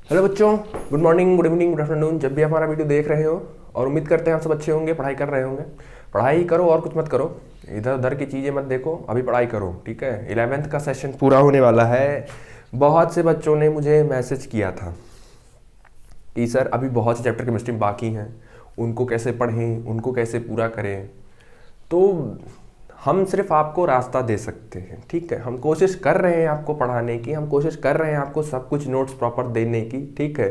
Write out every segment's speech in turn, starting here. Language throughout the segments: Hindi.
हेलो बच्चों, good morning, good evening, good afternoon. जब भी हमारा वीडियो देख रहे हो और उम्मीद करते हैं आप सब अच्छे होंगे, पढ़ाई कर रहे होंगे। पढ़ाई करो और कुछ मत करो, इधर उधर की चीज़ें मत देखो, अभी पढ़ाई करो, ठीक है। 11th का सेशन पूरा होने वाला है। बहुत से बच्चों ने मुझे मैसेज किया था कि सर अभी बहुत से चैप्टर केमिस्ट्री में बाकी हैं, उनको कैसे पढ़ें, उनको कैसे पूरा करें। तो हम सिर्फ आपको रास्ता दे सकते हैं, ठीक है। हम कोशिश कर रहे हैं आपको पढ़ाने की, हम कोशिश कर रहे हैं आपको सब कुछ नोट्स प्रॉपर देने की, ठीक है।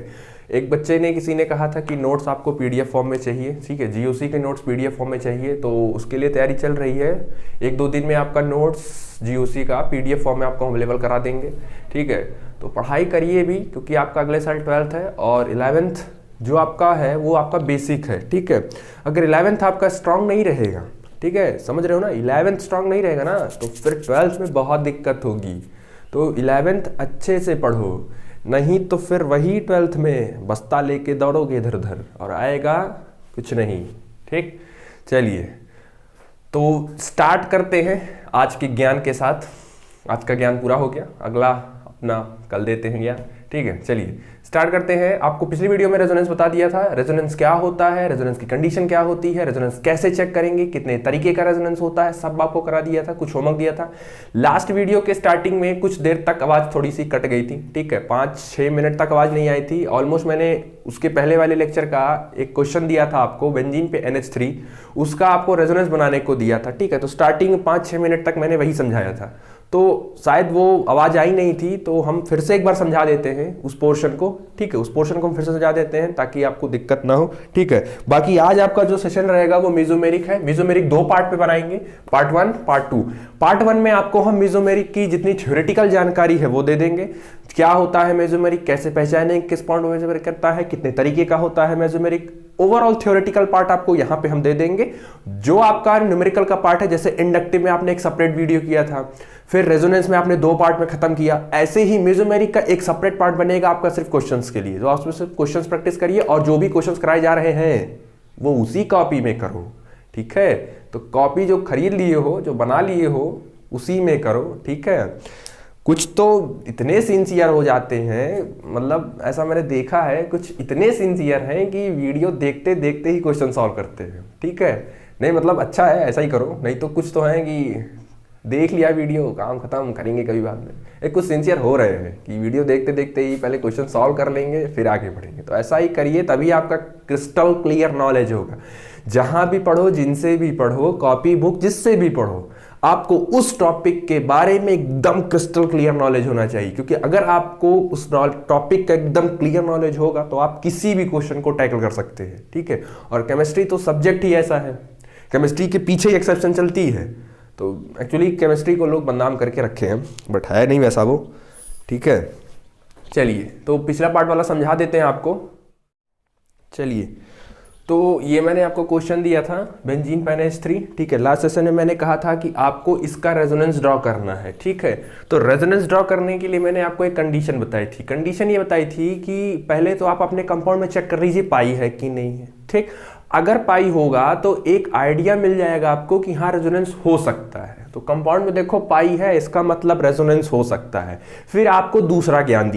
एक बच्चे ने, किसी ने कहा था कि नोट्स आपको पीडीएफ फॉर्म में चाहिए, ठीक है। जीओसी के नोट्स पीडीएफ फॉर्म में चाहिए, तो उसके लिए तैयारी चल रही है। 1-2 दिन में आपका नोट्स जीओसी का पीडीएफ फॉर्म में आपको अवेलेबल करा देंगे, ठीक है। तो पढ़ाई करिए भी, क्योंकि आपका अगले साल 12th है और 11th जो आपका है वो आपका बेसिक है, ठीक है। अगर 11th आपका स्ट्रांग नहीं रहेगा, ठीक है, समझ रहे हो ना, 11th स्ट्रांग नहीं रहेगा ना, तो फिर 12th में बहुत दिक्कत होगी। तो 11th अच्छे से पढ़ो, नहीं तो फिर वही 12th में बस्ता लेके दौड़ोगे इधर उधर और आएगा कुछ नहीं, ठीक। चलिए, तो स्टार्ट करते हैं आज के ज्ञान के साथ। आज का ज्ञान पूरा हो गया, अगला अपना कल देते हैं ज्ञान, ठीक है। चलिए स्टार्ट करते हैं। आपको पिछली वीडियो में रेजोनेंस बता दिया था, रेजोनेंस क्या होता है, रेजोनेंस की कंडीशन क्या होती है, रेजोनेंस कैसे चेक करेंगे, कितने तरीके का रेजोनेंस होता है, सब आपको करा दिया था, कुछ होमवर्क दिया था। लास्ट वीडियो के स्टार्टिंग में कुछ देर तक आवाज थोड़ी सी कट गई थी, ठीक है, 5-6 मिनट तक आवाज नहीं आई थी ऑलमोस्ट। मैंने उसके पहले वाले लेक्चर का एक क्वेश्चन दिया था आपको, बेंजीन पे NH3, उसका आपको रेजोनेंस बनाने को दिया था, ठीक है। तो स्टार्टिंग 5-6 मिनट तक मैंने वही समझाया था, तो शायद वो आवाज आई नहीं थी, तो हम फिर से एक बार समझा देते हैं उस पोर्शन को, ठीक है। उस पोर्शन को हम फिर से समझा देते हैं ताकि आपको दिक्कत ना हो, ठीक है। बाकी आज आपका जो सेशन रहेगा वो मेसोमेरिक है। मेसोमेरिक 2 पार्ट पे बनाएंगे, पार्ट 1, पार्ट 2। पार्ट 1 में आपको हम मेसोमेरिक की जितनी थ्योरेटिकल जानकारी है वो दे देंगे। क्या होता है मेसोमेरिक, कैसे पहचाने किस पॉइंट में मेसोमेरिक करता है, कितने तरीके का होता है मेसोमेरिक, ओवरऑल थ्योरेटिकल पार्ट आपको यहां पे हम दे देंगे। जो आपका न्यूमेरिकल का पार्ट है, जैसे इंडक्टिव में आपने एक सेपरेट वीडियो किया था, फिर रेजोनेंस में आपने 2 पार्ट में खत्म किया, ऐसे ही मेसोमेरिक का एक सेपरेट पार्ट बनेगा आपका सिर्फ क्वेश्चंस के लिए। तो आप सिर्फ क्वेश्चंस प्रैक्टिस करिए और जो भी क्वेश्चंस कराए जा रहे हैं वो उसी कॉपी में करो, ठीक है। तो कॉपी जो खरीद लिए हो, जो बना लिए हो, उसी में करो, ठीक है। कुछ तो इतने सिंसियर हो जाते हैं, मतलब ऐसा मैंने देखा है, कुछ इतने सिंसियर हैं कि वीडियो देखते देखते ही क्वेश्चन सॉल्व करते हैं, ठीक है। नहीं मतलब अच्छा है, ऐसा ही करो। नहीं तो कुछ तो हैं कि देख लिया वीडियो, काम खत्म, करेंगे कभी बाद में। एक कुछ सिंसियर हो रहे हैं कि वीडियो देखते देखते ही पहले क्वेश्चन सॉल्व कर लेंगे फिर आगे बढ़ेंगे। तो ऐसा ही करिए, तभी आपका क्रिस्टल क्लियर नॉलेज होगा। जहां भी पढ़ो, जिनसे भी पढ़ो, कॉपी बुक जिससे भी पढ़ो, आपको उस टॉपिक के बारे में एकदम क्रिस्टल क्लियर नॉलेज होना चाहिए। क्योंकि अगर आपको उस टॉपिक का एकदम क्लियर नॉलेज होगा तो आप किसी भी क्वेश्चन को टैकल कर सकते हैं, ठीक है। और केमिस्ट्री तो सब्जेक्ट ही ऐसा है, केमिस्ट्री के पीछे ही एक्सेप्शन चलती है। तो एक्चुअली केमिस्ट्री को लोग बदनाम करके रखे हैं, बट है नहीं वैसा वो, ठीक है। चलिए, तो पिछला पार्ट वाला समझा देते हैं आपको। चलिए, तो ये मैंने आपको क्वेश्चन दिया था बेंजीन पे NH3, ठीक है। लास्ट सेशन में मैंने कहा था कि आपको इसका रेजोनेंस ड्रॉ करना है, ठीक है। तो रेजोनेंस ड्रॉ करने के लिए मैंने आपको एक कंडीशन बताई थी। कंडीशन ये बताई थी कि पहले तो आप अपने कंपाउंड में चेक कर लीजिए पाई है कि नहीं है, ठीक। अगर पाई होगा तो एक आइडिया मिल जाएगा आपको कि हाँ रेजोनेंस हो सकता है। तो कंपाउंड में देखो पाई है, इसका मतलब रेजोनेंस हो सकता है। फिर आपको दूसरा ज्ञान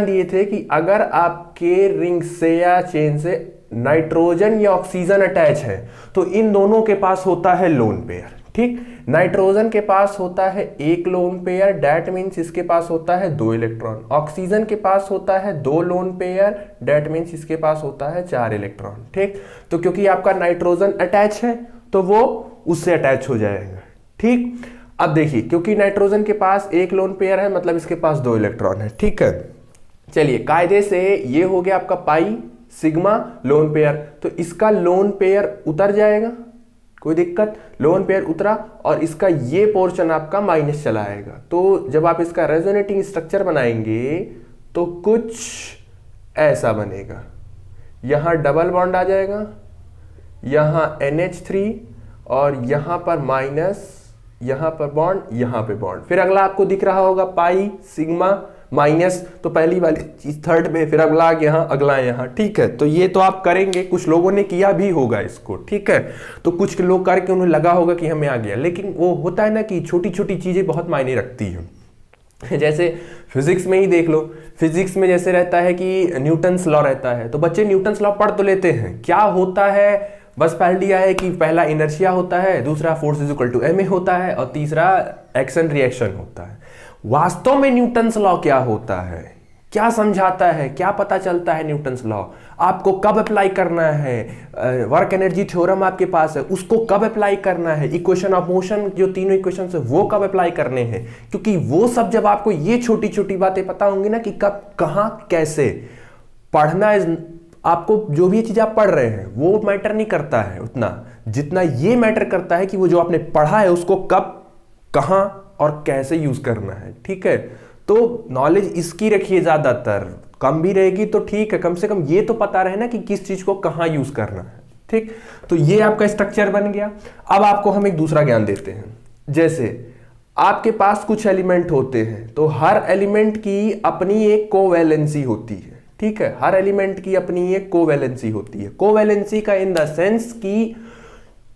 दिए थे कि अगर आपके रिंग से या चेन से नाइट्रोजन या ऑक्सीजन अटैच है तो इन दोनों के पास होता है लोन पेयर, ठीक। नाइट्रोजन के पास होता है 1 लोन पेयर, दैट मीन्स इसके पास होता है 2 इलेक्ट्रॉन। ऑक्सीजन के पास होता है 2 लोन पेयर, दैट मीन्स इसके पास होता है 4 इलेक्ट्रॉन, ठीक। तो क्योंकि आपका नाइट्रोजन अटैच है तो वो उससे अटैच हो जाएगा, ठीक। अब देखिए, क्योंकि नाइट्रोजन के पास 1 लोन पेयर है मतलब इसके पास 2 इलेक्ट्रॉन है, ठीक है। चलिए, कायदे से ये हो गया आपका पाई सिग्मा लोन पेयर, तो इसका लोन पेयर उतर जाएगा, कोई दिक्कत, लोन पेयर उतरा और इसका ये पोर्शन आपका माइनस चला आएगा। तो जब आप इसका रेजोनेटिंग स्ट्रक्चर बनाएंगे तो कुछ ऐसा बनेगा, यहां डबल बॉन्ड आ जाएगा, यहां NH3 और यहां पर माइनस, यहां पर बॉन्ड, यहां पे बॉन्ड। फिर अगला आपको दिख रहा होगा पाई सिग्मा माइनस, तो पहली वाली चीज थर्ड में, फिर अगला यहाँ, अगला यहाँ, ठीक है। तो ये तो आप करेंगे, कुछ लोगों ने किया भी होगा इसको, ठीक है। तो कुछ लोग करके उन्हें लगा होगा कि हमें आ गया, लेकिन वो होता है ना कि छोटी छोटी चीजें बहुत मायने रखती हैं। जैसे फिजिक्स में ही देख लो, फिजिक्स में जैसे रहता है कि न्यूटन्स लॉ रहता है, तो बच्चे न्यूटन्स लॉ पढ़ तो लेते हैं, क्या होता है बस पढ़ लिया है कि पहला इनर्शिया होता है, दूसरा force is equal to ma होता है, और तीसरा एक्शन रिएक्शन होता है। वास्तव में न्यूटन्स लॉ क्या होता है, क्या समझाता है, क्या पता चलता है न्यूटन्स लॉ, आपको कब अप्लाई करना है, वर्क एनर्जी थ्योरम आपके पास है उसको कब अप्लाई करना है, इक्वेशन ऑफ मोशन जो तीनों इक्वेशन है वो कब अप्लाई करने हैं, क्योंकि वो सब जब आपको ये छोटी छोटी बातें पता होंगी ना कि कब कहां कैसे पढ़ना है, आपको जो भी चीज आप पढ़ रहे हैं वो मैटर नहीं करता है उतना, जितना ये मैटर करता है कि वो जो आपने पढ़ा है उसको कब कहां और कैसे यूज करना है। ठीक है, तो नॉलेज इसकी रखिए, ज्यादातर कम भी रहेगी तो ठीक है, कम से कम ये तो पता रहे ना कि किस चीज को कहां यूज करना है। ठीक, तो ये आपका स्ट्रक्चर बन गया। अब आपको हम एक दूसरा ज्ञान देते हैं, जैसे आपके पास कुछ एलिमेंट होते हैं तो हर एलिमेंट की अपनी एक कोवैलेंसी होती है। ठीक है, हर एलिमेंट की अपनी एक कोवैलेंसी होती है। कोवैलेंसी का इन द सेंस कि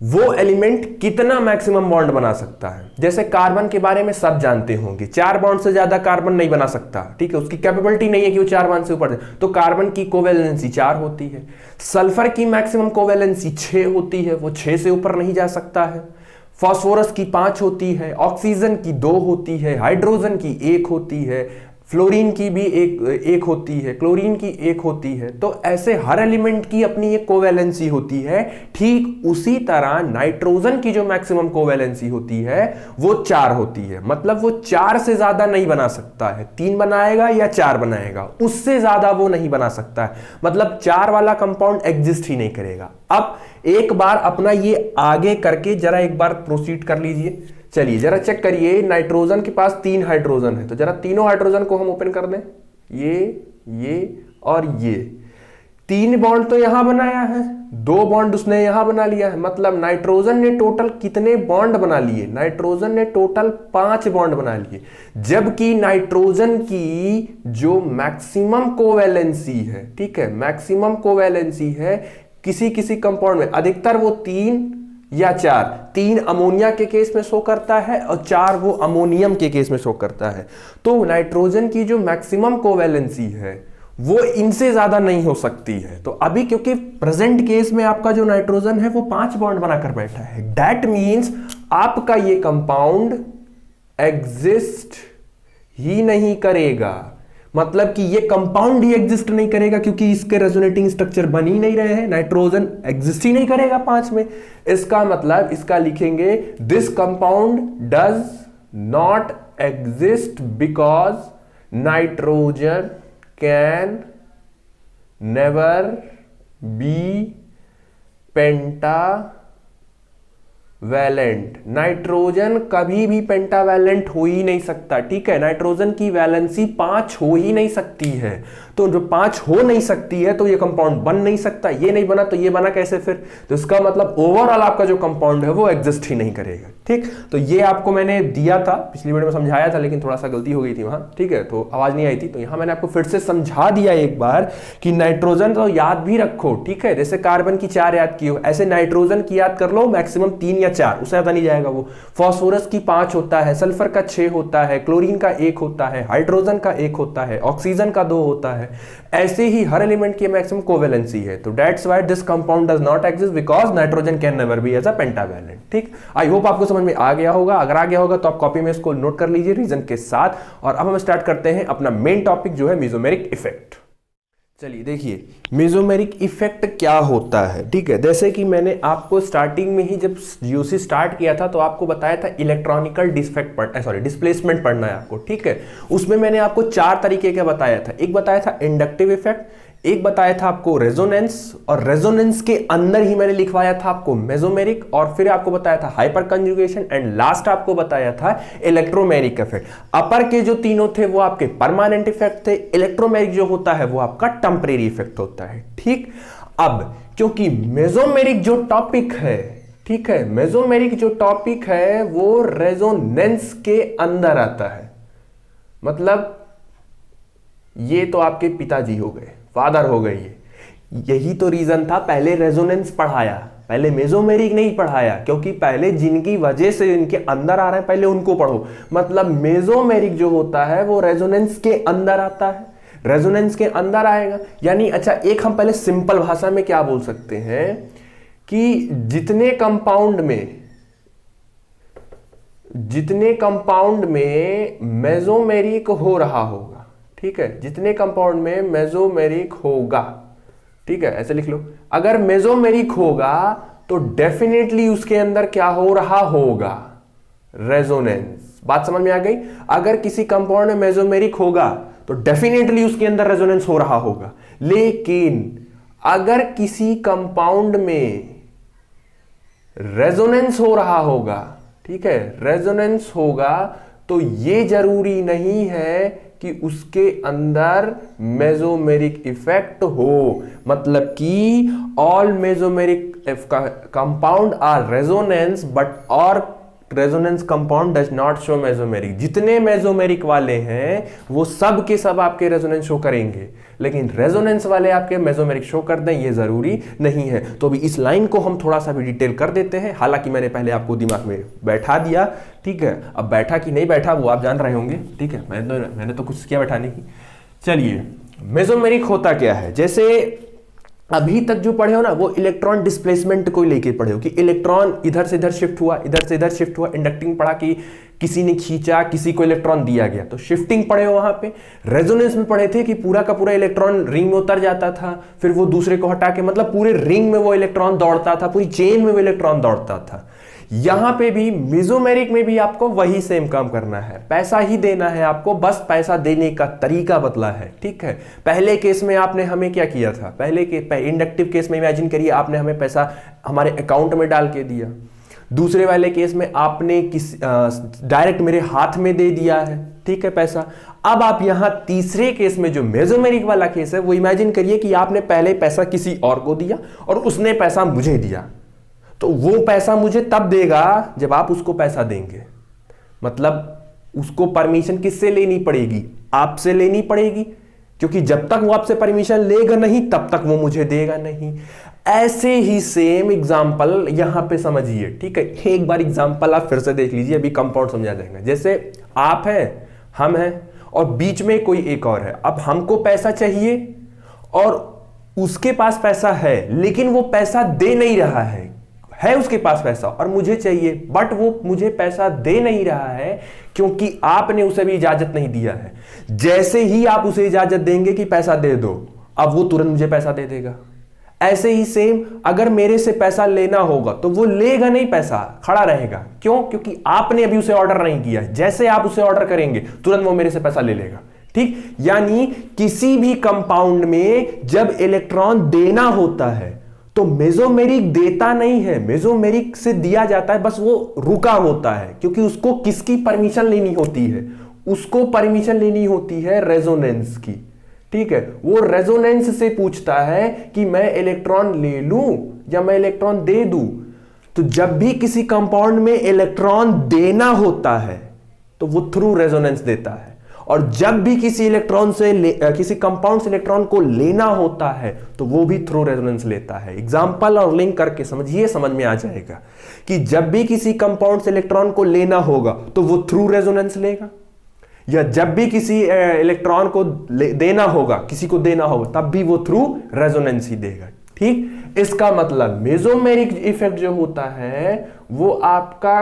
वो एलिमेंट कितना मैक्सिमम बॉन्ड बना सकता है। जैसे कार्बन के बारे में सब जानते होंगे, 4 बॉन्ड से ज्यादा कार्बन नहीं बना सकता। ठीक है, उसकी कैपेबिलिटी नहीं है कि वो 4 बॉन्ड से ऊपर, तो कार्बन की कोवैलेंसी 4 होती है। सल्फर की मैक्सिमम कोवैलेंसी 6 होती है, वो 6 से ऊपर नहीं जा सकता है। फास्फोरस की 5 होती है, ऑक्सीजन की 2 होती है, हाइड्रोजन की 1 होती है, फ्लोरीन की भी एक होती है, क्लोरीन की 1 होती है। तो ऐसे हर एलिमेंट की अपनी एक कोवैलेंसी होती है। ठीक उसी तरह नाइट्रोजन की जो मैक्सिमम कोवैलेंसी होती है वो 4 होती है, मतलब वो 4 से ज्यादा नहीं बना सकता है, 3 बनाएगा या 4 बनाएगा, उससे ज्यादा वो नहीं बना सकता है, मतलब 4 वाला कंपाउंड एग्जिस्ट ही नहीं करेगा। अब एक बार अपना ये आगे करके जरा एक बार प्रोसीड कर लीजिए। चलिए जरा चेक करिए, नाइट्रोजन के पास 3 हाइड्रोजन है, तो जरा तीनों हाइड्रोजन को हम ओपन कर दें, ये और ये 3 बॉन्ड तो यहां बनाया है, 2 बॉन्ड उसने यहां बना लिया है, मतलब नाइट्रोजन ने टोटल कितने बॉन्ड बना लिए, नाइट्रोजन ने टोटल 5 बॉन्ड बना लिए। जबकि नाइट्रोजन की जो मैक्सिमम कोवैलेंसी है, ठीक है, मैक्सिमम कोवैलेंसी है किसी किसी कंपाउंड में, अधिकतर वो 3 या 4, 3 अमोनिया के केस में शो करता है और 4 वो अमोनियम के केस में शो करता है। तो नाइट्रोजन की जो मैक्सिमम कोवैलेंसी है वो इनसे ज्यादा नहीं हो सकती है। तो अभी क्योंकि प्रेजेंट केस में आपका जो नाइट्रोजन है वो 5 बॉन्ड बनाकर बैठा है, दैट मींस आपका ये कंपाउंड एग्जिस्ट ही नहीं करेगा, मतलब कि ये कंपाउंड ही एग्जिस्ट नहीं करेगा क्योंकि इसके रेजोनेटिंग स्ट्रक्चर बन ही नहीं रहे हैं, नाइट्रोजन एग्जिस्ट ही नहीं करेगा 5 में। इसका मतलब इसका लिखेंगे this compound does not exist because nitrogen can never B pentavalent. Nitrogen कभी भी पेंटावैलेंट हो ही नहीं सकता। ठीक है, नाइट्रोजन की वैलेंसी 5 हो ही नहीं सकती है, तो जो 5 हो नहीं सकती है तो ये कंपाउंड बन नहीं सकता। ये नहीं बना तो ये बना कैसे फिर, तो इसका मतलब ओवरऑल आपका जो कंपाउंड है वो एग्जिस्ट ही नहीं करेगा। ठीक, तो ये आपको मैंने दिया था, पिछली वीडियो में समझाया था, लेकिन थोड़ा सा गलती हो गई थी वहां। ठीक है, तो आवाज नहीं आई थी, तो यहां मैंने आपको फिर से समझा दिया एक बार कि नाइट्रोजन तो याद भी रखो। ठीक है, जैसे कार्बन की 4 याद की हो, ऐसे नाइट्रोजन की याद कर लो, मैक्सिमम 3 या 4, उससे ज्यादा नहीं जाएगा वो। फास्फोरस की 5 होता है, सल्फर का 6 होता है, क्लोरीन का 1 होता है, हाइड्रोजन का 1 होता है, ऑक्सीजन का 2 होता है। ऐसे ही हर एलिमेंट की मैक्सिमम कोवैलेंसी है। तो that's why this compound does not exist because nitrogen can never be as a pentavalent. ठीक, आई होप आपको समझ में आ गया होगा। अगर आ गया होगा तो आप कॉपी में इसको नोट कर लीजिए रीजन के साथ। और अब हम स्टार्ट करते हैं अपना मेन टॉपिक जो है मेसोमेरिक इफेक्ट। चलिए देखिए मेसोमेरिक इफेक्ट क्या होता है। ठीक है, जैसे कि मैंने आपको स्टार्टिंग में ही जब जीओसी स्टार्ट किया था तो आपको बताया था इलेक्ट्रॉनिकल डिस्प्लेसमेंट पढ़ना है आपको। ठीक है, उसमें मैंने आपको 4 तरीके का बताया था। एक बताया था इंडक्टिव इफेक्ट, एक बताया था आपको रेजोनेंस, और रेजोनेंस के अंदर ही मैंने लिखवाया था आपको मेसोमेरिक, और फिर आपको बताया था हाइपर कंजुगेशन, एंड लास्ट आपको बताया था इलेक्ट्रोमेरिक इफेक्ट। अपर के जो तीनों थे वो आपके परमानेंट इफेक्ट थे, इलेक्ट्रोमेरिक जो होता है वो आपका टेम्परेरी इफेक्ट होता है। ठीक, अब क्योंकि मेसोमेरिक जो टॉपिक है, ठीक है, मेसोमेरिक जो टॉपिक है वो रेजोनेंस के अंदर आता है, मतलब ये तो आपके पिताजी हो गए, फादर हो गई है। यही तो रीजन था पहले रेजोनेंस पढ़ाया, पहले मेसोमेरिक नहीं पढ़ाया, क्योंकि पहले जिनकी वजह से इनके अंदर आ रहे हैं पहले उनको पढ़ो। मतलब मेसोमेरिक जो होता है वो रेजोनेंस के अंदर आता है, रेजोनेंस के अंदर आएगा। यानी अच्छा, एक हम पहले सिंपल भाषा में क्या बोल सकते हैं कि जितने कंपाउंड में मेसोमेरिक हो रहा होगा, ठीक है, जितने कंपाउंड में मेसोमेरिक होगा, ठीक है, ऐसे लिख लो। अगर मेसोमेरिक होगा तो डेफिनेटली उसके अंदर क्या हो रहा होगा, रेजोनेंस। बात समझ में आ गई? अगर किसी कंपाउंड में मेसोमेरिक होगा तो डेफिनेटली उसके अंदर रेजोनेंस हो रहा होगा। लेकिन अगर किसी कंपाउंड में रेजोनेंस हो रहा होगा, ठीक है, रेजोनेंस होगा, तो यह जरूरी नहीं है कि उसके अंदर मेसोमेरिक इफेक्ट हो। मतलब कि all mesomeric compound are resonance but और resonance compound does not show mesomeric. जितने मेसोमेरिक वाले हैं वो सब के सब आपके रेजोनेंस शो करेंगे, लेकिन रेजोनेंस वाले आपके मेसोमेरिक शो कर दें ये जरूरी नहीं है। तो अभी इस लाइन को हम थोड़ा सा भी डिटेल कर देते हैं, हालांकि मैंने पहले आपको दिमाग में बैठा दिया, ठीक है। अब बैठा कि नहीं बैठा वो आप जान रहे होंगे, ठीक है, मैंने तो कुछ किया बैठाने की। चलिए, मेसोमेरिक होता क्या है? जैसे अभी तक जो पढ़े हो ना वो इलेक्ट्रॉन डिस्प्लेसमेंट को लेके पढ़े हो कि इलेक्ट्रॉन इधर से इधर शिफ्ट हुआ, इधर से इधर शिफ्ट हुआ। इंडक्टिंग पढ़ा कि किसी ने खींचा, किसी को इलेक्ट्रॉन दिया गया, तो शिफ्टिंग पढ़े हो वहां पे। रेजोनेंस में पढ़े थे कि पूरा का पूरा इलेक्ट्रॉन रिंग में उतर जाता था, फिर वो दूसरे को हटा के, मतलब पूरे रिंग में वो इलेक्ट्रॉन दौड़ता था, पूरी चेन में वो इलेक्ट्रॉन दौड़ता था। यहां पे भी मेसोमेरिक में भी आपको वही सेम काम करना है, पैसा ही देना है आपको, बस पैसा देने का तरीका बदला है, ठीक है। पहले केस में आपने हमें क्या किया था, पहले के इंडक्टिव केस में इमेजिन करिए आपने हमें पैसा हमारे अकाउंट में डाल के दिया। दूसरे वाले केस में आपने डायरेक्ट मेरे हाथ में दे दिया है, ठीक है, पैसा। अब आप यहां तीसरे केस में जो मेसोमेरिक वाला केस है वो इमेजिन करिए कि आपने पहले पैसा किसी और को दिया और उसने पैसा मुझे दिया, तो वो पैसा मुझे तब देगा जब आप उसको पैसा देंगे। मतलब उसको परमिशन किससे लेनी पड़ेगी, आपसे लेनी पड़ेगी, क्योंकि जब तक वो आपसे परमिशन लेगा नहीं तब तक वो मुझे देगा नहीं। ऐसे ही सेम एग्जांपल यहां पे समझिए, ठीक है। एक बार एग्जांपल आप फिर से देख लीजिए, अभी कंपाउंड समझा जाएगा। जैसे आप हैं, हम हैं और बीच में कोई एक और है। अब हमको पैसा चाहिए और उसके पास पैसा है, लेकिन वो पैसा दे नहीं रहा है उसके पास पैसा और मुझे चाहिए, बट वो मुझे पैसा दे नहीं रहा है क्योंकि आपने उसे भी इजाजत नहीं दिया है। जैसे ही आप उसे इजाजत देंगे कि पैसा दे दो, अब वो तुरंत मुझे पैसा दे देगा। ऐसे ही सेम अगर मेरे से पैसा लेना होगा तो वो लेगा नहीं, पैसा खड़ा रहेगा। क्यों? क्योंकि आपने अभी उसे ऑर्डर नहीं किया। जैसे आप उसे ऑर्डर करेंगे तुरंत वो मेरे से पैसा ले लेगा, ठीक। यानी किसी भी कंपाउंड में जब इलेक्ट्रॉन देना होता है तो मेसोमेरिक देता नहीं है, मेसोमेरिक से दिया जाता है, बस वो रुका होता है, क्योंकि उसको किसकी परमिशन लेनी होती है, उसको परमिशन लेनी होती है रेजोनेंस की, ठीक है। वो रेजोनेंस से पूछता है कि मैं इलेक्ट्रॉन ले लूं या मैं इलेक्ट्रॉन दे दूं। तो जब भी किसी कंपाउंड में इलेक्ट्रॉन देना होता है तो वो थ्रू रेजोनेंस देता है, और जब भी किसी इलेक्ट्रॉन से किसी कंपाउंड से इलेक्ट्रॉन को लेना होता है तो वो भी थ्रू रेजोनेंस लेता है। एग्जांपल और लिंक करके समझिए, समझ में आ जाएगा कि जब भी किसी कंपाउंड से इलेक्ट्रॉन को लेना होगा तो वो थ्रू रेजोनेंस लेगा, या जब भी किसी इलेक्ट्रॉन को देना होगा, किसी को देना होगा, तब भी वो थ्रू रेजोनेंस ही देगा, ठीक। इसका मतलब मेसोमेरिक इफेक्ट जो होता है वो आपका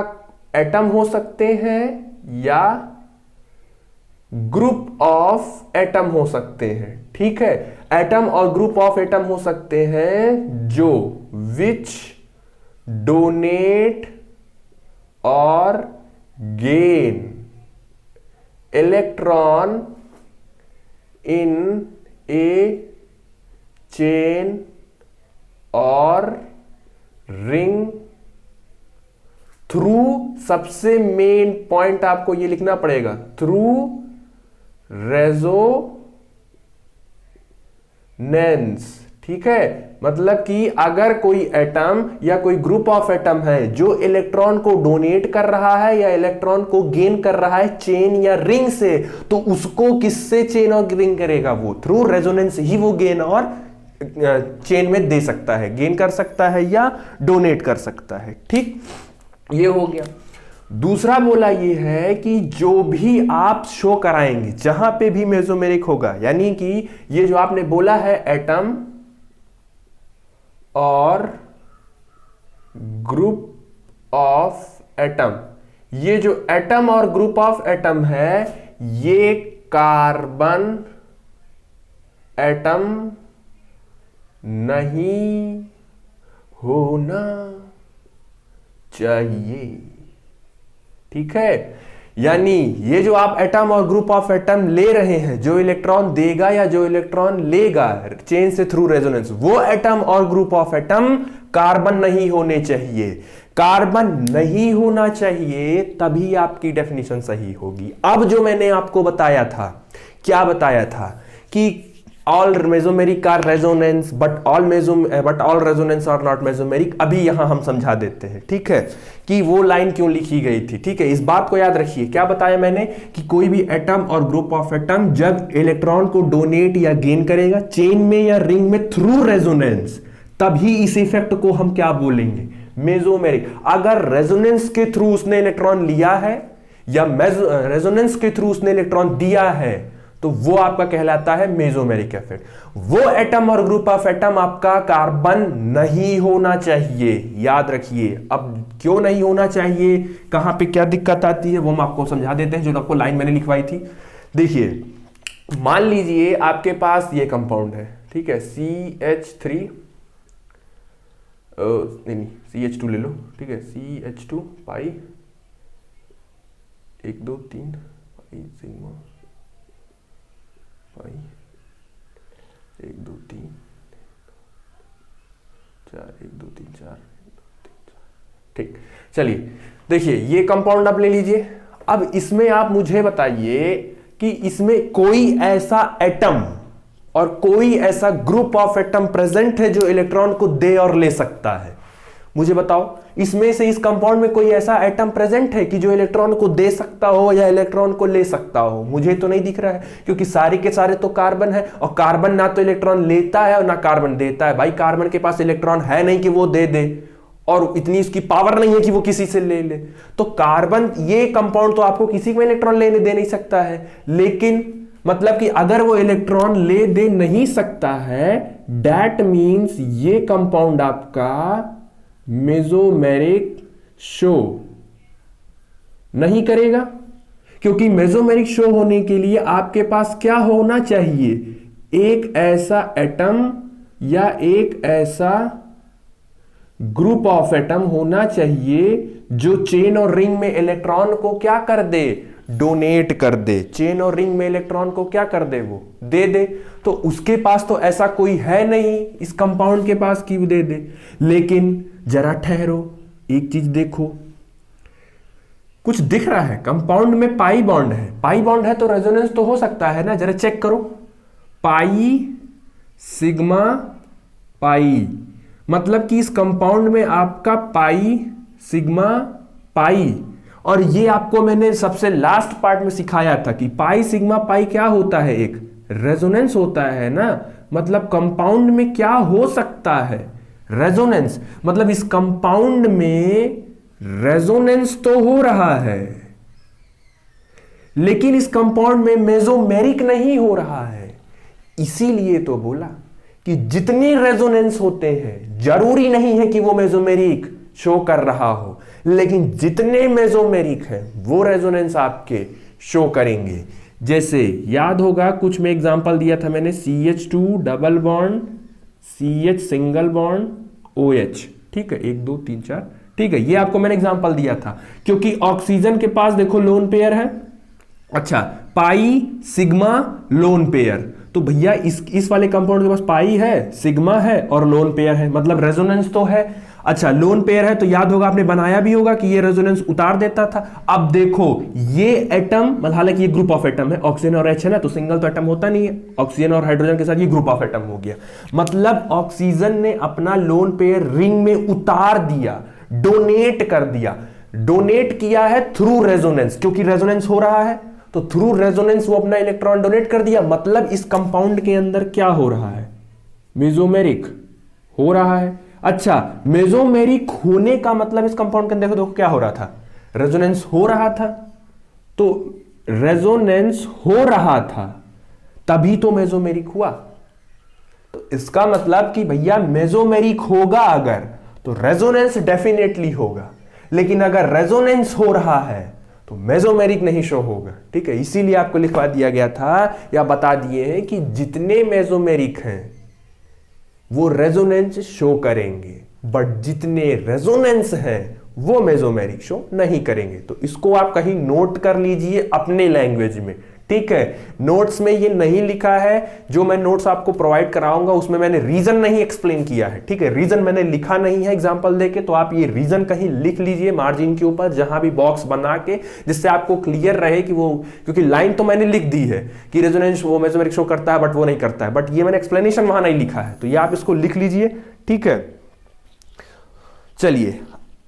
एटम हो सकते हैं या ग्रुप ऑफ एटम हो सकते हैं, ठीक है। एटम और ग्रुप ऑफ एटम हो सकते हैं जो विच डोनेट और gain electron in A chain और रिंग थ्रू, सबसे मेन पॉइंट आपको ये लिखना पड़ेगा, थ्रू रेजोनेंस, ठीक है। मतलब कि अगर कोई एटम या कोई ग्रुप ऑफ एटम है जो इलेक्ट्रॉन को डोनेट कर रहा है या इलेक्ट्रॉन को गेन कर रहा है चेन या रिंग से, तो उसको किससे चेन और रिंग करेगा, वो थ्रू रेजोनेंस ही वो गेन और चेन में दे सकता है, गेन कर सकता है या डोनेट कर सकता है। ठीक, ये हो गया। दूसरा बोला ये है कि जो भी आप शो कराएंगे जहां पे भी मेसोमेरिक होगा, यानी कि ये जो आपने बोला है एटम और ग्रुप ऑफ एटम, ये जो एटम और ग्रुप ऑफ एटम है ये कार्बन एटम नहीं होना चाहिए। ठीक है, यानी ये जो आप एटम और ग्रुप ऑफ एटम ले रहे हैं, जो इलेक्ट्रॉन देगा या जो इलेक्ट्रॉन लेगा चेन से थ्रू रेजोनेंस, वो एटम और ग्रुप ऑफ एटम कार्बन नहीं होने चाहिए। कार्बन नहीं होना चाहिए, तभी आपकी डेफिनेशन सही होगी। अब जो मैंने आपको बताया था, क्या बताया था कि all mesomeric are resonance but all resonance are not mesomeric. अभी यहां हम समझा देते हैं, ठीक है, कि वो लाइन क्यों लिखी गई थी। ठीक है, इस बात को याद रखिए। क्या बताया मैंने कि कोई भी एटम और ग्रुप ऑफ एटम जब इलेक्ट्रॉन को डोनेट या गेन करेगा चेन में या रिंग में थ्रू रेजोनेंस, तभी इस इफेक्ट को हम क्या बोलेंगे, मेसोमेरिक। अगर रेजोनेंस के थ्रू उसने इलेक्ट्रॉन लिया है या रेजोनेंस के थ्रू उसने इलेक्ट्रॉन दिया है, तो वो आपका कहलाता है मेसोमेरिक इफेक्ट। वो एटम और ग्रुप ऑफ एटम आपका कार्बन नहीं होना चाहिए, याद रखिए। अब क्यों नहीं होना चाहिए, कहां पे क्या दिक्कत आती है, वो हम आपको समझा देते हैं, जो आपको लाइन मैंने लिखवाई थी। देखिए, मान लीजिए आपके पास ये कंपाउंड है, ठीक है, CH3 नहीं CH2 ले लो, ठीक है, CH2 पाई 1 2 3 पाई सिग्मा पाई 1 2 3 4 1 2 3 4 ठीक। चलिए देखिए, ये कंपाउंड आप ले लीजिए। अब इसमें आप मुझे बताइए कि इसमें कोई ऐसा एटम और कोई ऐसा ग्रुप ऑफ एटम प्रेजेंट है जो इलेक्ट्रॉन को दे और ले सकता है। मुझे बताओ, इसमें से इस कंपाउंड में कोई ऐसा एटम प्रेजेंट है कि जो इलेक्ट्रॉन को दे सकता हो या इलेक्ट्रॉन को ले सकता हो? मुझे तो नहीं दिख रहा है, क्योंकि सारे के सारे तो कार्बन है, और कार्बन ना तो इलेक्ट्रॉन लेता है और ना कार्बन देता है। भाई, कार्बन के पास इलेक्ट्रॉन है नहीं कि वो दे दे, और इतनी इसकी पावर नहीं है कि वो किसी से ले ले। तो कार्बन, ये कंपाउंड तो आपको किसी को इलेक्ट्रॉन लेने दे नहीं सकता है। लेकिन मतलब कि अगर वो इलेक्ट्रॉन ले दे नहीं सकता है, दैट मीन्स ये कंपाउंड आपका मेसोमेरिक शो नहीं करेगा। क्योंकि मेसोमेरिक शो होने के लिए आपके पास क्या होना चाहिए, एक ऐसा एटम या एक ऐसा ग्रुप ऑफ एटम होना चाहिए जो चेन और रिंग में इलेक्ट्रॉन को क्या कर दे, डोनेट कर दे। चेन और रिंग में इलेक्ट्रॉन को क्या कर दे, वो दे दे। तो उसके पास तो ऐसा कोई है नहीं इस कंपाउंड के पास कि वो दे दे। लेकिन जरा ठहरो, एक चीज देखो, कुछ दिख रहा है, कंपाउंड में पाई बॉन्ड है। पाई बॉन्ड है तो रेजोनेंस तो हो सकता है ना, जरा चेक करो। पाई सिग्मा पाई, मतलब कि इस कंपाउंड में आपका पाई सिग्मा पाई, और ये आपको मैंने सबसे लास्ट पार्ट में सिखाया था कि पाई सिग्मा पाई क्या होता है, एक रेजोनेंस होता है ना। मतलब कंपाउंड में क्या हो सकता है, रेजोनेंस। मतलब इस कंपाउंड में रेजोनेंस तो हो रहा है, लेकिन इस कंपाउंड में मेसोमेरिक नहीं हो रहा है। इसीलिए तो बोला कि जितने रेजोनेंस होते हैं, जरूरी नहीं है कि वो मेसोमेरिक शो कर रहा हो, लेकिन जितने मेसोमेरिक हैं वो रेजोनेंस आपके शो करेंगे। जैसे याद होगा, कुछ में एग्जांपल दिया था मैंने, CH2 double bond CH single bond OH, ठीक है, 1 2 3 4, ठीक है, ये आपको मैंने एग्जांपल दिया था। क्योंकि ऑक्सीजन के पास देखो लोन पेयर है, अच्छा, पाई सिग्मा लोन पेयर, तो भैया इस वाले कंपाउंड के पास पाई है, सिग्मा है और लोन पेयर है, मतलब रेजोनेंस तो है। अच्छा, लोन पेयर है तो याद होगा, आपने बनाया भी होगा कि ये रेजोनेंस उतार देता था। अब देखो ये एटम, मतलब हालांकि ये ग्रुप ऑफ एटम है, ऑक्सीजन और H है ना, तो सिंगल तो एटम होता नहीं है, ऑक्सीजन और हाइड्रोजन के साथ ये ग्रुप ऑफ एटम हो गया। मतलब ऑक्सीजन ने अपना लोन पेयर रिंग में उतार दिया, डोनेट कर दिया। डोनेट किया है थ्रू रेजोनेंस, क्योंकि रेजोनेंस हो रहा है, तो थ्रू रेजोनेंस वो अपना इलेक्ट्रॉन डोनेट कर दिया। मतलब इस कंपाउंड के अंदर क्या हो रहा है, मेसोमेरिक हो रहा है। अच्छा, मेसोमेरिक होने का मतलब इस कंपाउंड के अंदर देखो क्या हो रहा था, रेजोनेंस हो रहा था। तो रेजोनेंस हो रहा था तभी तो मेसोमेरिक हुआ। तो इसका मतलब कि भैया मेसोमेरिक होगा अगर, तो रेजोनेंस डेफिनेटली होगा, लेकिन अगर रेजोनेंस हो रहा है तो मेसोमेरिक नहीं शो होगा। ठीक है, इसीलिए आपको लिखवा दिया गया था या बता दिए हैं कि जितने मेसोमेरिक हैं वो रेजोनेंस शो करेंगे, बट जितने रेजोनेंस हैं वो मेसोमेरिक शो नहीं करेंगे। तो इसको आप कहीं नोट कर लीजिए अपने लैंग्वेज में। ठीक है, नोट्स में ये नहीं लिखा है, जो मैं नोट्स आपको प्रोवाइड कराऊंगा उसमें मैंने रीजन नहीं एक्सप्लेन किया है। ठीक है, रीजन मैंने लिखा नहीं है एग्जांपल देके, तो आप ये रीजन कहीं लिख लीजिए मार्जिन के ऊपर, जहां भी बॉक्स बना के, जिससे आपको क्लियर रहे कि वो, क्योंकि लाइन तो मैंने लिख दी है कि रेजोनेंस वो मेसोमेरिक शो करता है बट वो नहीं करता है, बट ये मैंने एक्सप्लेनेशन वहां नहीं लिखा है, तो ये आप इसको लिख लीजिए। ठीक है, चलिए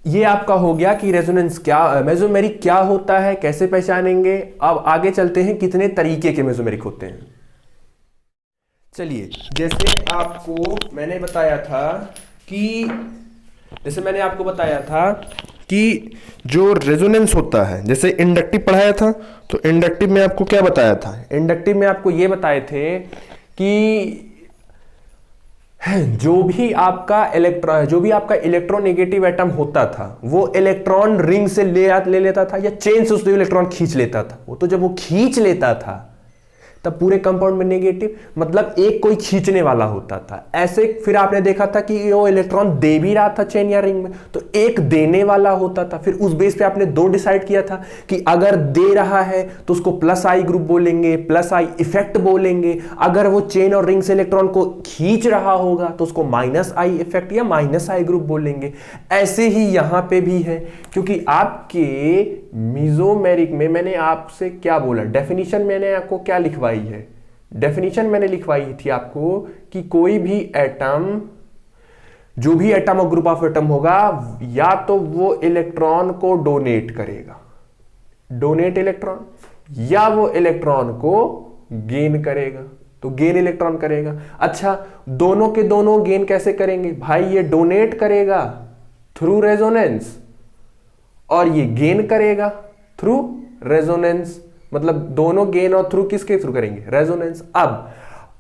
ये आपका हो गया कि रेजोनेंस क्या, मेसोमेरिक क्या होता है, कैसे पहचानेंगे। अब आगे चलते हैं कितने तरीके के मेसोमेरिक होते हैं। चलिए, जैसे मैंने आपको बताया था कि जो रेजोनेंस होता है, जैसे इंडक्टिव पढ़ाया था, तो इंडक्टिव में आपको क्या बताया था, इंडक्टिव में आपको ये बताए थे कि जो भी आपका इलेक्ट्रोनेगेटिव एटम होता था वो इलेक्ट्रॉन रिंग से ले लेता था या चेन से उसको इलेक्ट्रॉन खींच लेता था। वो तो जब वो खींच लेता था तब पूरे कंपाउंड में नेगेटिव, मतलब एक कोई खींचने वाला होता था। ऐसे फिर आपने देखा था कि वो इलेक्ट्रॉन दे भी रहा था चेन या रिंग में, तो एक देने वाला होता था। फिर उस बेस पे आपने दो डिसाइड किया था कि अगर दे रहा है तो उसको प्लस आई ग्रुप बोलेंगे, प्लस आई इफेक्ट बोलेंगे। अगर वो चेन और रिंग से इलेक्ट्रॉन को खींच रहा होगा तो उसको माइनस आई इफेक्ट या माइनस आई ग्रुप बोलेंगे। ऐसे ही यहां पे भी है, क्योंकि आपके मेसोमेरिक में मैंने आपसे क्या बोला, डेफिनेशन मैंने आपको क्या लिखवाई है, डेफिनेशन मैंने लिखवाई थी आपको कि कोई भी एटम, जो भी एटम और ग्रुप ऑफ एटम होगा, या तो वो इलेक्ट्रॉन को डोनेट करेगा, डोनेट इलेक्ट्रॉन, या वो इलेक्ट्रॉन को गेन करेगा, तो गेन इलेक्ट्रॉन करेगा। अच्छा, दोनों के दोनों गेन कैसे करेंगे भाई, ये डोनेट करेगा थ्रू रेजोनेंस और ये गेन करेगा थ्रू रेजोनेंस, मतलब दोनों गेन और थ्रू किसके थ्रू करेंगे, रेजोनेंस। अब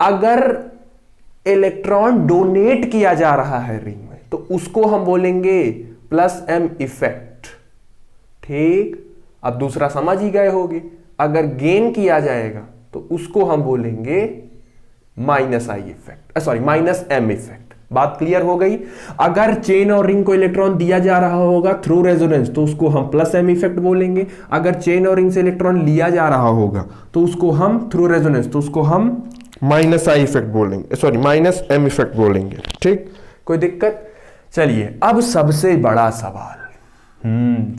अगर इलेक्ट्रॉन डोनेट किया जा रहा है रिंग में तो उसको हम बोलेंगे प्लस एम इफेक्ट। ठीक, अब दूसरा समझ ही गए होगे। अगर गेन किया जाएगा तो उसको हम बोलेंगे minus I effect, sorry minus M effect. बात क्लियर हो गई। अगर चेन और रिंग को इलेक्ट्रॉन दिया जा रहा होगा थ्रू रेजोनेंस तो उसको हम प्लस एम इफेक्ट बोलेंगे। अगर चेन और रिंग से इलेक्ट्रॉन लिया जा रहा होगा तो उसको हम थ्रू रेजोनेंस, तो उसको हम माइनस आई इफेक्ट बोलेंगे, सॉरी माइनस एम इफेक्ट बोलेंगे। ठीक, कोई दिक्कत। चलिए, अब सबसे बड़ा सवाल,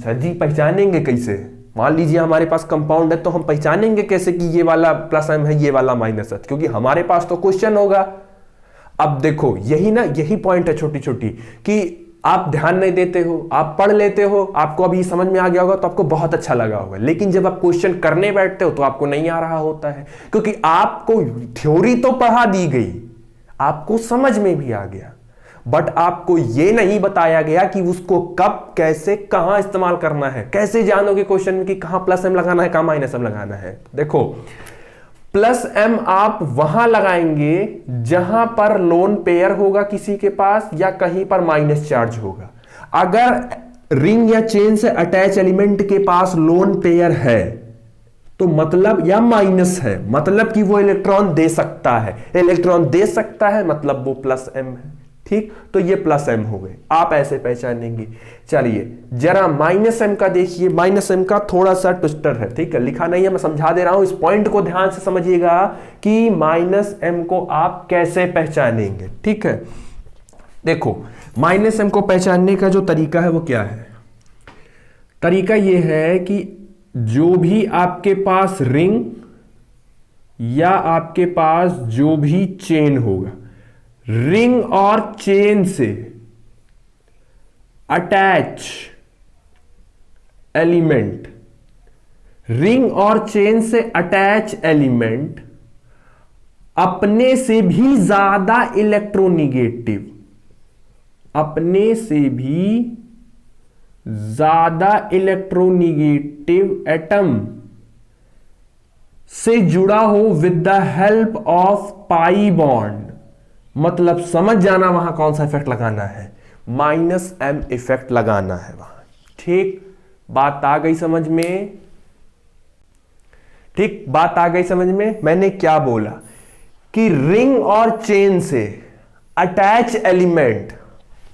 सर जी पहचानेंगे कैसे? मान लीजिए हमारे पास कंपाउंड है तो हम पहचानेंगे कैसे कि ये वाला प्लस एम है, ये वाला माइनस है, क्योंकि हमारे पास तो क्वेश्चन होगा। अब देखो यही पॉइंट है छोटी छोटी कि आप ध्यान नहीं देते हो, आप पढ़ लेते हो, आपको अभी समझ में आ गया होगा तो आपको बहुत अच्छा लगा होगा, लेकिन जब आप क्वेश्चन करने बैठते हो तो आपको नहीं आ रहा होता है, क्योंकि आपको थ्योरी तो पढ़ा दी गई, आपको समझ में भी आ गया, बट आपको यह नहीं बताया गया कि उसको कब, कैसे, कहां इस्तेमाल करना है। कैसे जानोगे क्वेश्चन में कि कहां प्लस एम लगाना है, कहां माइनस एम लगाना है? देखो, प्लस एम आप वहां लगाएंगे जहां पर लोन पेयर होगा किसी के पास, या कहीं पर माइनस चार्ज होगा। अगर रिंग या चेन से अटैच एलिमेंट के पास लोन पेयर है तो मतलब, या माइनस है मतलब कि वो इलेक्ट्रॉन दे सकता है, इलेक्ट्रॉन दे सकता है मतलब वो प्लस एम है। ठीक, तो ये प्लस एम हो गए, आप ऐसे पहचानेंगे। चलिए जरा माइनस एम का देखिए, माइनस एम का थोड़ा सा ट्विस्टर है, ठीक है, लिखा नहीं है, मैं समझा दे रहा हूं, इस पॉइंट को ध्यान से समझिएगा कि माइनस एम को आप कैसे पहचानेंगे। ठीक है, देखो माइनस एम को पहचानने का जो तरीका है वो क्या है? तरीका ये है कि जो भी आपके पास रिंग या आपके पास जो भी चेन होगा, रिंग और चेन से अटैच एलिमेंट, रिंग और चेन से अटैच एलिमेंट अपने से भी ज्यादा इलेक्ट्रोनिगेटिव, अपने से भी ज्यादा इलेक्ट्रोनिगेटिव एटम से जुड़ा हो with the help of pi bond. मतलब समझ जाना वहां कौन सा इफेक्ट लगाना है, -m इफेक्ट लगाना है वहां। ठीक, बात आ गई समझ में? ठीक, बात आ गई समझ में? मैंने क्या बोला कि रिंग और चेन से अटैच एलिमेंट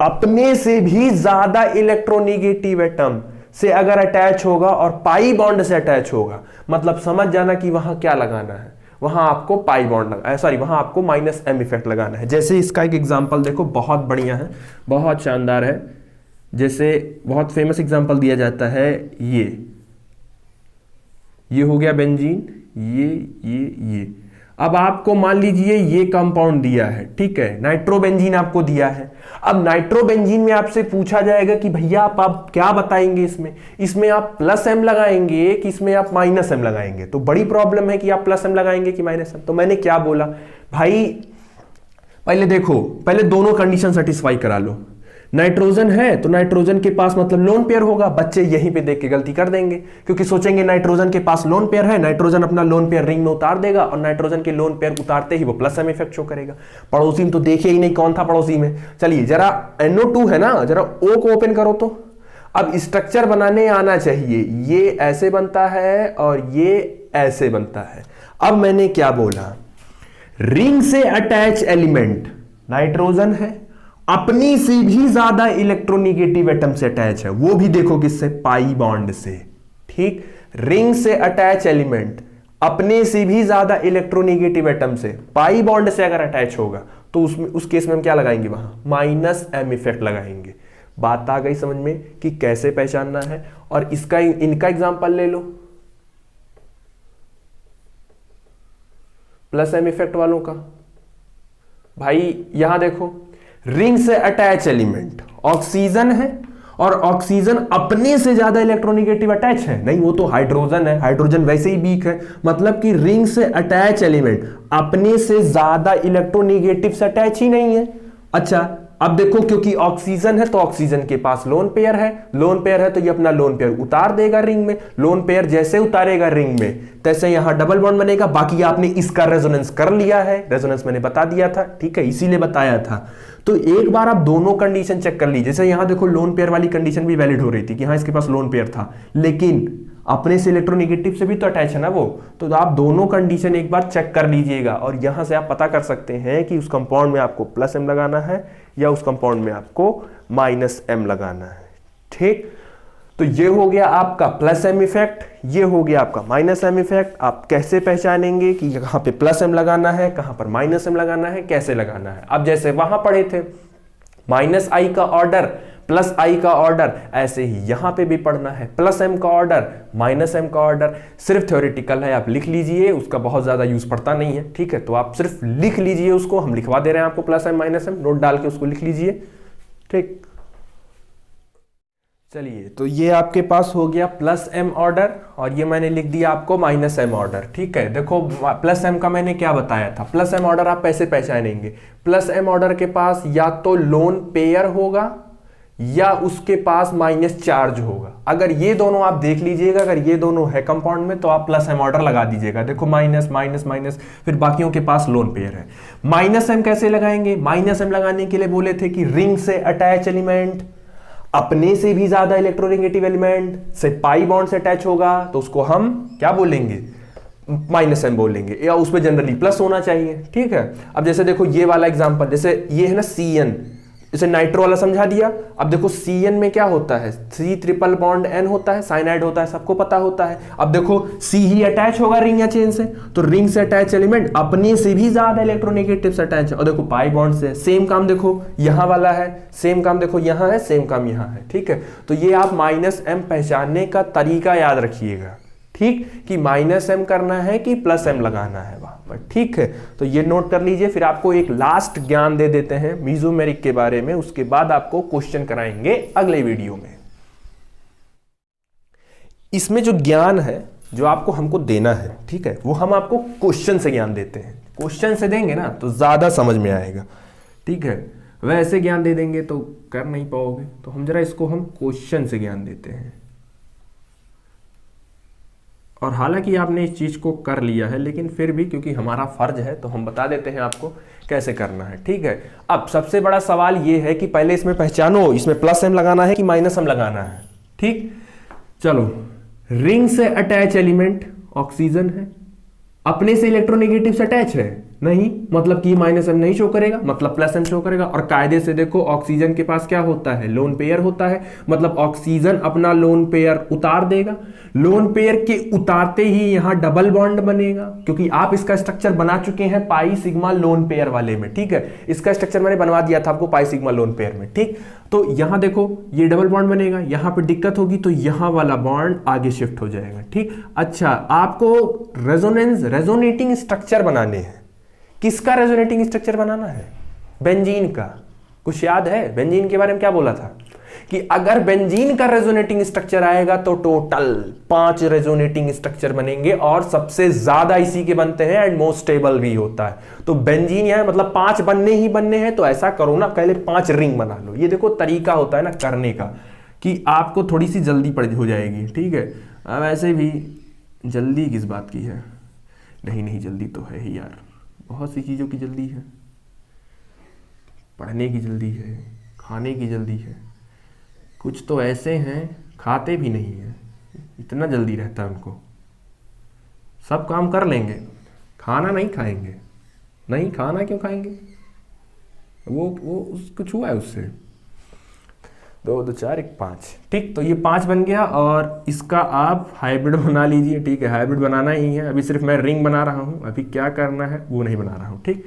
अपने से भी ज्यादा इलेक्ट्रोनिगेटिव एटम से अगर अटैच होगा और पाई बॉन्ड से अटैच होगा, मतलब समझ जाना कि वहां क्या लगाना है, वहां आपको पाई बॉन्ड सॉरी वहां आपको -m इफेक्ट लगाना है। जैसे इसका एक एग्जांपल देखो, बहुत बढ़िया है, बहुत शानदार है। जैसे बहुत फेमस एग्जांपल दिया जाता है, ये हो गया बेंजीन, ये अब आपको मान लीजिए ये कंपाउंड दिया है, ठीक है, नाइट्रोबेंजीन आपको दिया है। अब नाइट्रोबेंजीन में आपसे पूछा जाएगा कि भैया आप क्या बताएंगे, इसमें आप +m लगाएंगे कि इसमें आप -m लगाएंगे। तो बड़ी प्रॉब्लम है कि आप +m लगाएंगे कि -m। तो मैंने क्या बोला भाई, पहले देखो, पहले दोनों कंडीशन सेटिस्फाई करा लो। नाइट्रोजन है तो नाइट्रोजन के पास मतलब लोन पेयर होगा। बच्चे यहीं पे देख के गलती कर देंगे, क्योंकि सोचेंगे नाइट्रोजन के पास लोन पेयर है, नाइट्रोजन अपना लोन पेयर रिंग में उतार देगा और नाइट्रोजन के लोन पेयर उतारते ही वो +m इफेक्ट शो करेगा। पड़ोसी में तो देखे ही नहीं, कौन था पड़ोसी में। चलिए जरा NO2 है ना, जरा O को ओपन करो तो। अब स्ट्रक्चर बनाने आना चाहिए, ये ऐसे बनता है और ये ऐसे बनता है। अब मैंने क्या बोला, रिंग से अटैच एलिमेंट नाइट्रोजन है, अपनी से भी ज्यादा इलेक्ट्रोनिगेटिव एटम से अटैच है, वो भी देखो किससे, पाई बॉन्ड से। ठीक, रिंग से अटैच एलिमेंट अपने से भी ज्यादा इलेक्ट्रोनिगेटिव एटम से पाई बॉन्ड से अगर अटैच होगा तो उसमें उस केस में हम क्या लगाएंगे, वहां -m इफेक्ट लगाएंगे। बात आ गई समझ में कि कैसे पहचानना है। और इसका इनका एग्जांपल ले लो, +m इफेक्ट वालों का। भाई यहां देखो, रिंग से अटैच एलिमेंट ऑक्सीजन है और ऑक्सीजन अपने से ज्यादा इलेक्ट्रोनिगेटिव अटैच है, नहीं वो तो हाइड्रोजन है, हाइड्रोजन वैसे ही वीक है। मतलब कि रिंग से अटैच एलिमेंट अपने से ज्यादा इलेक्ट्रोनिगेटिव से अटैच ही नहीं है। अच्छा, अब देखो, क्योंकि ऑक्सीजन है तो ऑक्सीजन के पास लोन पेयर है, लोन पेयर है तो ये अपना लोन पेयर उतार देगा रिंग में। लोन पेयर जैसे उतारेगा रिंग में तैसे यहां डबल बॉन्ड बनेगा। बाकी आपने इसका रेजोनेंस कर लिया है, रेजोनेंस मैंने बता दिया था, ठीक है, इसीलिए बताया था। तो एक बार आप दोनों कंडीशन चेक कर लीजिए। जैसे यहां देखो, लोन पेयर वाली कंडीशन भी वैलिड हो रही थी कि हाँ इसके पास लोन पेयर था, लेकिन अपने से इलेक्ट्रोनिगेटिव से भी तो अटैच है ना वो। तो आप दोनों कंडीशन एक बार चेक कर लीजिएगा और यहां से आप पता कर सकते हैं कि उस कंपाउंड में आपको +m लगाना है या उस कंपाउंड में आपको -m लगाना है। ठीक, तो ये हो गया आपका +m इफेक्ट, ये हो गया आपका -m इफेक्ट। आप कैसे पहचानेंगे कि कहां पे +m लगाना है, कहां पर -m लगाना है, कैसे लगाना है। अब जैसे वहां पढ़े थे -i का ऑर्डर +i का ऑर्डर, ऐसे ही यहां पे भी पढ़ना है, +m का ऑर्डर -m का ऑर्डर। सिर्फ थ्योरेटिकल है, आप लिख लीजिए, उसका बहुत ज्यादा यूज पड़ता नहीं है, ठीक है। तो आप सिर्फ लिख लीजिए उसको, हम लिखवा दे रहे हैं आपको +m -m, नोट डाल के उसको लिख लीजिए, ठीक। चलिए, तो ये आपके पास हो गया +m ऑर्डर और ये मैंने लिख दिया आपको -m ऑर्डर, ठीक है। देखो +m का मैंने क्या बताया था, +m ऑर्डर आप कैसे पहचानेंगे। +m ऑर्डर के पास या तो लोन पेयर होगा या उसके पास माइनस चार्ज होगा। अगर ये दोनों आप देख लीजिएगा, अगर ये दोनों है कंपाउंड में तो आप +m ऑर्डर लगा दीजिएगा। देखो माइनस माइनस माइनस, फिर बाकियों के पास लोन पेयर है। -m कैसे लगाएंगे, -m लगाने के लिए बोले थे कि रिंग से अटैच एलिमेंट अपने से भी ज्यादा इलेक्ट्रोनेगेटिव एलिमेंट से पाई बॉन्ड से अटैच होगा तो उसको हम क्या बोलेंगे, -m बोलेंगे, या उसमें जनरली प्लस होना चाहिए, ठीक है। अब जैसे देखो ये वाला एग्जांपल, जैसे ये है ना CN, इसे नाइट्रो वाला समझा दिया। अब देखो CN में क्या होता है, C ट्रिपल बॉन्ड N होता है, साइनाइड होता है, सबको पता होता है। अब देखो C ही अटैच होगा रिंग या चेन से, तो रिंग से अटैच एलिमेंट अपने से भी ज्यादा इलेक्ट्रोनेगेटिव से अटैच है। और देखो पाई बॉन्ड से सेम काम देखो यहाँ वाला है, सेम काम देखो यहाँ है, सेम काम यहाँ है, ठीक है। तो ये आप -m पहचानने का तरीका याद रखिएगा, ठीक, कि -m करना है कि +m लगाना है वहां पर, ठीक है। तो ये नोट कर लीजिए। फिर आपको एक लास्ट ज्ञान दे देते हैं मीजोमेरिक के बारे में, उसके बाद आपको क्वेश्चन कराएंगे अगले वीडियो में। इसमें जो ज्ञान है जो आपको हमको देना है, ठीक है, वो हम आपको क्वेश्चन से ज्ञान देते हैं। क्वेश्चन से देंगे ना तो ज्यादा समझ में आएगा, ठीक है। वैसे ज्ञान दे देंगे तो कर नहीं पाओगे, तो हम जरा इसको हम क्वेश्चन से ज्ञान देते हैं। और हालांकि आपने इस चीज को कर लिया है, लेकिन फिर भी क्योंकि हमारा फर्ज है तो हम बता देते हैं आपको कैसे करना है, ठीक है। अब सबसे बड़ा सवाल ये है कि पहले इसमें पहचानो, इसमें प्लस एम लगाना है कि माइनस एम लगाना है, ठीक। चलो, रिंग से अटैच एलिमेंट ऑक्सीजन है, अपने से इलेक्ट्रोनेगेटिव से अटैच है नहीं, मतलब कि माइनस एम नहीं शो करेगा, मतलब प्लस एम शो करेगा। और कायदे से देखो ऑक्सीजन के पास क्या होता है, लोन पेयर होता है, मतलब ऑक्सीजन अपना लोन पेयर उतार देगा। लोन पेयर के उतारते ही यहां डबल बॉन्ड बनेगा, क्योंकि आप इसका स्ट्रक्चर बना चुके हैं पाई सिग्मा लोन पेयर वाले में, ठीक है। इसका स्ट्रक्चर मैंने बनवा दिया था आपको पाई सिग्मा लोन पेयर में, ठीक। तो यहां देखो ये डबल बॉन्ड बनेगा, यहां पे दिक्कत होगी तो यहां वाला बॉन्ड आगे शिफ्ट हो जाएगा, ठीक। अच्छा, आपको रेजोनेटिंग स्ट्रक्चर बनाने हैं। किसका रेजोनेटिंग स्ट्रक्चर बनाना है? बेंजीन का। कुछ याद है बेंजीन के बारे में क्या बोला था कि अगर बेंजीन का रेजोनेटिंग स्ट्रक्चर आएगा तो टोटल 5 रेजोनेटिंग स्ट्रक्चर बनेंगे, और सबसे ज्यादा इसी के बनते हैं एंड मोस्ट स्टेबल भी होता है। तो बेंजीन है मतलब 5 बनने ही बनने हैं, तो ऐसा करो ना पहले 5 रिंग बना लो। ये देखो तरीका होता है ना करने का, कि आपको थोड़ी सी जल्दी पड़ हो जाएगी, ठीक है। अब ऐसे भी जल्दी किस बात की है? नहीं जल्दी तो है ही यार, बहुत सी चीज़ों की जल्दी है, पढ़ने की जल्दी है, खाने की जल्दी है। कुछ तो ऐसे हैं खाते भी नहीं हैं, इतना जल्दी रहता है उनको। सब काम कर लेंगे, खाना नहीं खाएंगे। नहीं खाना क्यों खाएंगे? वो कुछ हुआ है उससे। 2 2 4 1 5, ठीक। तो ये 5 बन गया, और इसका आप हाइब्रिड बना लीजिए, ठीक है। हाइब्रिड बनाना ही है, अभी सिर्फ मैं रिंग बना रहा हूं, अभी क्या करना है वो नहीं बना रहा हूं, ठीक।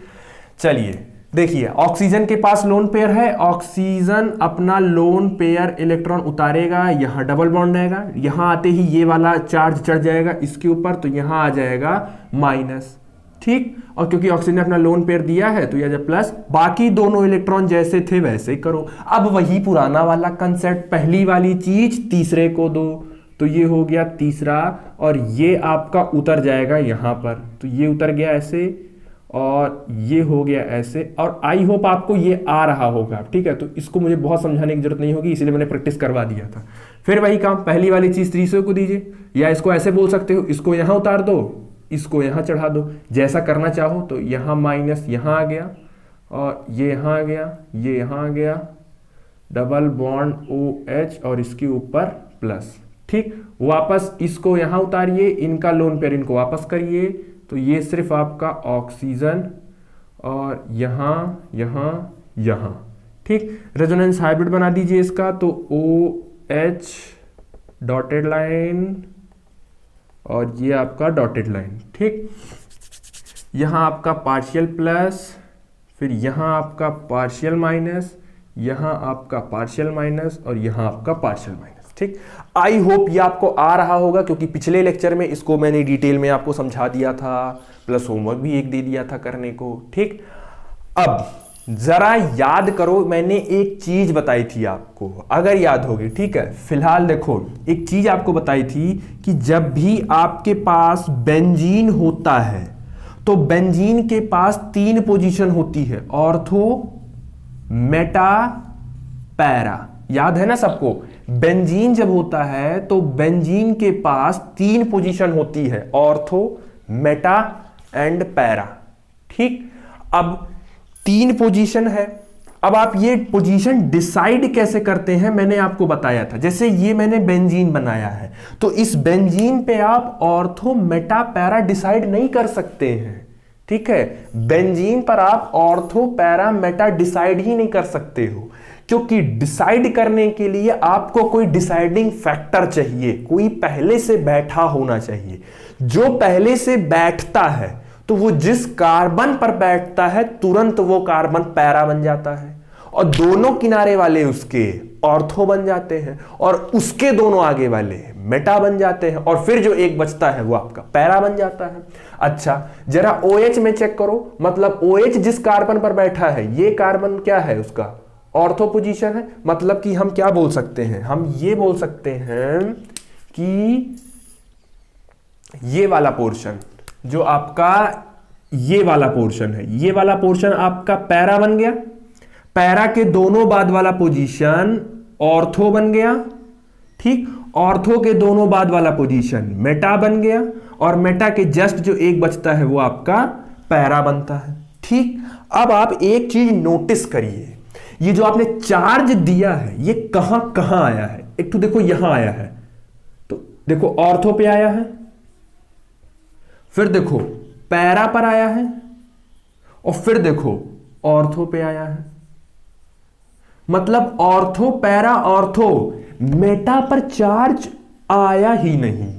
चलिए देखिए, ऑक्सीजन के पास लोन पेयर है, ऑक्सीजन अपना लोन पेयर इलेक्ट्रॉन उतारेगा, यहां डबल बॉन्ड आएगा, यहां आते ही ये वाला चार्ज चढ़ जाएगा इसके ऊपर, तो यहां आ जाएगा माइनस, ठीक। और क्योंकि ऑक्सीजन ने अपना लोन पेयर दिया है तो यह प्लस, बाकी दोनों इलेक्ट्रॉन जैसे थे वैसे करो। अब वही पुराना वाला कंसेप्ट, पहली वाली चीज तीसरे को दो, तो ये हो गया तीसरा, और ये आपका उतर जाएगा यहां पर, तो ये उतर गया ऐसे, और ये हो गया ऐसे। और आई होप आपको ये आ रहा होगा, ठीक है। तो इसको मुझे बहुत समझाने की जरूरत नहीं होगी, इसलिए मैंने प्रैक्टिस करवा दिया था। फिर वही काम, पहली वाली चीज तीसरे को दीजिए, या इसको ऐसे बोल सकते हो, इसको यहां उतार दो, इसको यहां चढ़ा दो, जैसा करना चाहो। तो यहां माइनस यहां आ गया, और ये यहां आ गया, ये यहां आ गया, डबल बॉन्ड OH, और इसके ऊपर प्लस, ठीक। वापस इसको यहां उतारिए, इनका लोन पेयर इनको वापस करिए, तो ये सिर्फ आपका ऑक्सीजन, और यहां यहां यहां, ठीक। रेजोनेंस हाइब्रिड बना दीजिए इसका, तो OH डॉटेड लाइन, और ये आपका डॉटेड लाइन, ठीक। यहां आपका पार्शियल प्लस, फिर यहां आपका पार्शियल माइनस, यहां आपका पार्शियल माइनस, और यहां आपका पार्शियल माइनस, ठीक। आई होप ये आपको आ रहा होगा, क्योंकि पिछले लेक्चर में इसको मैंने डिटेल में आपको समझा दिया था, प्लस होमवर्क भी एक दे दिया था करने को, ठीक। अब जरा याद करो, मैंने एक चीज बताई थी आपको, अगर याद होगी, ठीक है। फिलहाल देखो, एक चीज आपको बताई थी कि जब भी आपके पास बेंजीन होता है तो बेंजीन के पास 3 पोजीशन होती है, ऑर्थो, मेटा, पैरा। याद है ना सबको? बेंजीन जब होता है तो बेंजीन के पास 3 पोजीशन होती है, ऑर्थो, मेटा एंड पैरा, ठीक। अब 3 पोजीशन है। अब आप ये पोजीशन डिसाइड कैसे करते हैं मैंने आपको बताया था। जैसे ये मैंने बेंजीन बनाया है, तो इस बेंजीन पे आप ऑर्थो, मेटा, पैरा डिसाइड नहीं कर सकते हैं, ठीक है। बेंजीन पर आप ऑर्थो, पैरा, मेटा डिसाइड ही नहीं कर सकते हो, क्योंकि डिसाइड करने के लिए आपको कोई डिसाइडिंग फैक्टर चाहिए, कोई पहले से बैठा होना चाहिए। जो पहले से बैठता है तो वो जिस कार्बन पर बैठता है तुरंत वो कार्बन पैरा बन जाता है, और दोनों किनारे वाले उसके ऑर्थो बन जाते हैं, और उसके दोनों आगे वाले मेटा बन जाते हैं, और फिर जो एक बचता है वो आपका पैरा बन जाता है। अच्छा, जरा OH में चेक करो, मतलब OH जिस कार्बन पर बैठा है, ये कार्बन क्या है उसका? ऑर्थो पोजीशन है। मतलब कि हम क्या बोल सकते हैं? हम ये बोल सकते हैं कि ये वाला पोर्शन जो आपका ये वाला पोर्शन है, ये वाला पोर्शन आपका पैरा बन गया, पैरा के दोनों बाद वाला पोजीशन ऑर्थो बन गया, ठीक, ऑर्थो के दोनों बाद वाला पोजीशन मेटा बन गया, और मेटा के जस्ट जो एक बचता है वो आपका पैरा बनता है, ठीक। अब आप एक चीज नोटिस करिए, ये जो आपने चार्ज दिया है ये कहां कहां आया है। एक तो देखो यहां आया है, तो देखो ऑर्थो पे आया है, फिर देखो पैरा पर आया है, और फिर देखो ऑर्थो पे आया है। मतलब ऑर्थो पैरा ऑर्थो, मेटा पर चार्ज आया ही नहीं।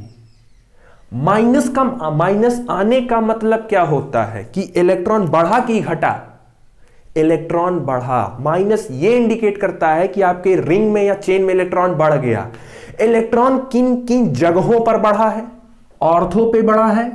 माइनस आने का मतलब क्या होता है कि इलेक्ट्रॉन बढ़ा कि घटा, इलेक्ट्रॉन बढ़ा। माइनस ये इंडिकेट करता है कि आपके रिंग में या चेन में इलेक्ट्रॉन बढ़ गया। इलेक्ट्रॉन किन किन जगहों पर बढ़ा है, ऑर्थो पे बढ़ा है,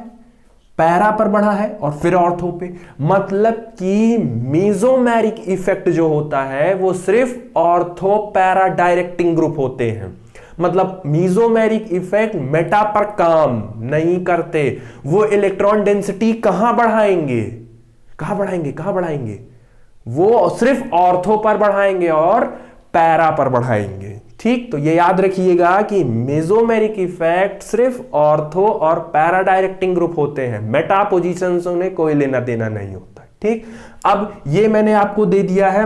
पैरा पर बढ़ा है, और फिर ऑर्थो पे। मतलब कि मेसोमेरिक इफेक्ट जो होता है वो सिर्फ ऑर्थो पैरा डायरेक्टिंग ग्रुप होते हैं। मतलब मेसोमेरिक इफेक्ट मेटा पर काम नहीं करते। वो इलेक्ट्रॉन डेंसिटी कहां बढ़ाएंगे, कहां बढ़ाएंगे, कहां बढ़ाएंगे, वो सिर्फ ऑर्थो पर बढ़ाएंगे और पैरा पर बढ़ाएंगे, ठीक। तो ये याद रखिएगा कि मेसोमेरिक इफेक्ट सिर्फ ऑर्थो और पैरा डायरेक्टिंग ग्रुप होते हैं, मेटा पोजीशन से उन्हें कोई लेना देना नहीं होता, ठीक। अब ये मैंने आपको दे दिया है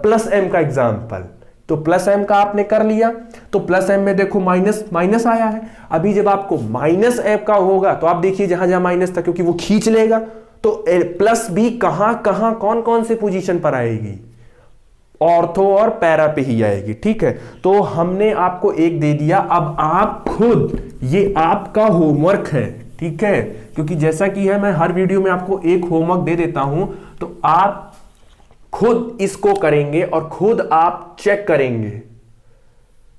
प्लस एम का एग्जांपल, तो प्लस एम का आपने कर लिया, तो प्लस एम में देखो माइनस माइनस आया है। अभी जब आपको माइनस एम का होगा तो आप देखिए जहां जहां माइनस था, क्योंकि वो खींच लेगा, तो प्लस भी कहां कहां कौन कौन से पोजीशन पर आएगी, ऑर्थो और पैरा पे ही आएगी, ठीक है। तो हमने आपको एक दे दिया, अब आप खुद, ये आपका होमवर्क है, ठीक है, क्योंकि जैसा कि है मैं हर वीडियो में आपको एक होमवर्क दे देता हूं, तो आप खुद इसको करेंगे और खुद आप चेक करेंगे,